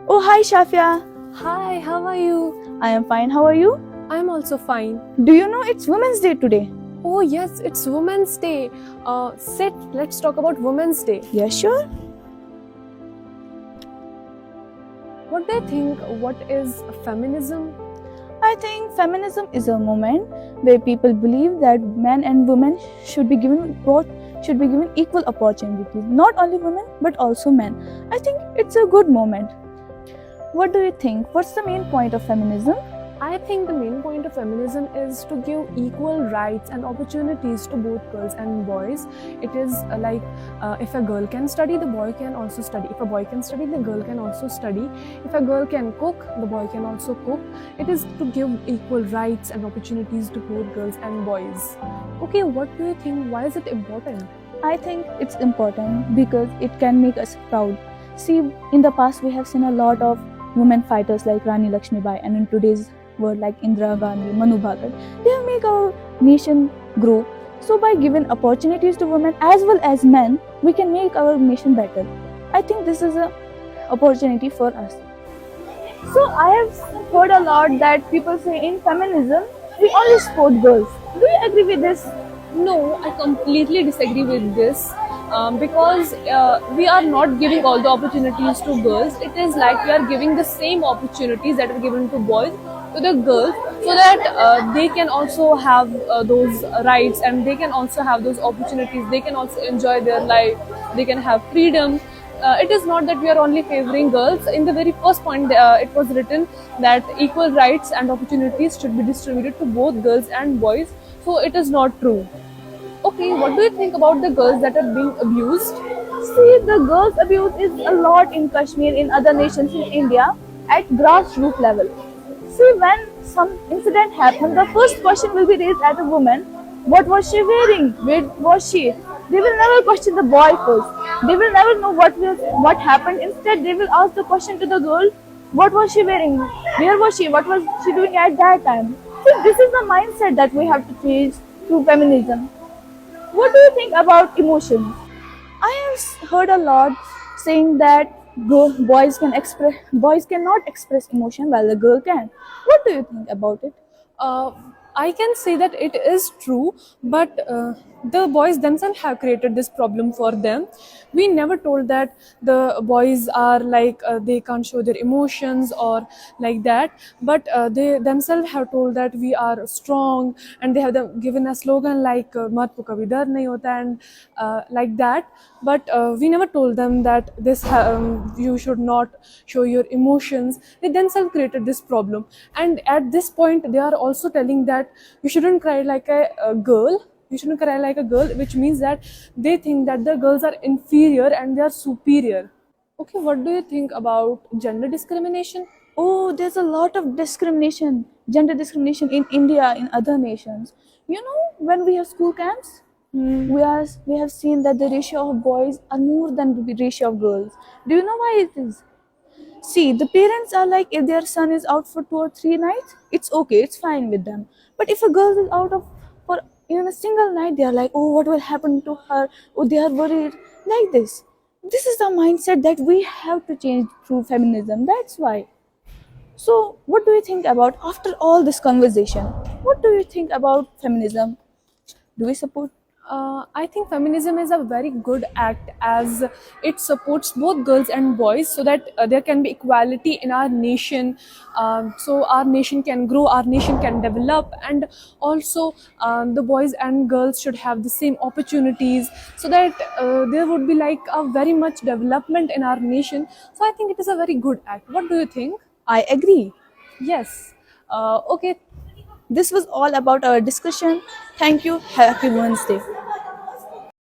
Oh, hi Shafia. Hi, how are you? I am fine. How are you? I'm also fine. Do you know it's Women's Day today? Oh, yes, it's Women's Day. Sit, let's talk about Women's Day. Yeah, sure. What do you think? What is feminism? I think feminism is a movement where people believe that men and women should be given equal opportunities. Not only women but also men. I think it's a good moment. What do you think? What's the main point of feminism? I think the main point of feminism is to give equal rights and opportunities to both girls and boys. It is if a girl can study, the boy can also study. If a boy can study, the girl can also study. If a girl can cook, the boy can also cook. It is to give equal rights and opportunities to both girls and boys. Okay, what do you think? Why is it important? I think it's important because it can make us proud. See, in the past we have seen a lot of women fighters like Rani Lakshmibai, and in today's world like Indira Gandhi, Manu Bhagat. They have made our nation grow. So by giving opportunities to women as well as men, we can make our nation better. I think this is an opportunity for us. So I have heard a lot that people say in feminism, we only support girls. Do you agree with this? No, I completely disagree with this because we are not giving all the opportunities to girls. It is like we are giving the same opportunities that are given to boys to the girls so that they can also have those rights and they can also have those opportunities. They can also enjoy their life. They can have freedom. It is not that we are only favoring girls. In the very first point, it was written that equal rights and opportunities should be distributed to both girls and boys. So it is not true. Okay, what do you think about the girls that are being abused? See, the girls' abuse is a lot in Kashmir, in other nations in India, at grassroots level. See, when some incident happens, the first question will be raised at a woman: what was she wearing? Where was she? They will never question the boy first. They will never know what happened. Instead, they will ask the question to the girl: what was she wearing? Where was she? What was she doing at that time? See, this is the mindset that we have to change through feminism. What do you think about emotions? I have heard a lot saying that boys cannot express emotion while the girl can. What do you think about it? uh, I can say that it is true, but the boys themselves have created this problem for them. We never told that the boys are they can't show their emotions or like that, but they themselves have told that we are strong, and they have given a slogan like "Mat ko kabhi dar nahi hota" and like that. But we never told them that you should not show your emotions. They themselves created this problem, and at this point they are also telling that you shouldn't cry like a girl. You shouldn't cry like a girl, which means that they think that the girls are inferior and they are superior. Okay, what do you think about gender discrimination? Oh, there's a lot of discrimination, gender discrimination in India, in other nations. You know, when we have school camps, we have seen that the ratio of boys are more than the ratio of girls. Do you know why it is? See, the parents are like, if their son is out for 2 or 3 nights, it's okay, it's fine with them. But if a girl is out of for even a single night, they are like, oh, what will happen to her? Oh, they are worried. Like this. This is the mindset that we have to change through feminism. That's why. So, what do you think about after all this conversation? What do you think about feminism? Do we support? I think feminism is a very good act as it supports both girls and boys so that there can be equality in our nation. So our nation can grow, our nation can develop, and also the boys and girls should have the same opportunities so that there would be like a very much development in our nation. So I think it is a very good act. What do you think? I agree. Yes. Okay. This was all about our discussion. Thank you. Happy Wednesday.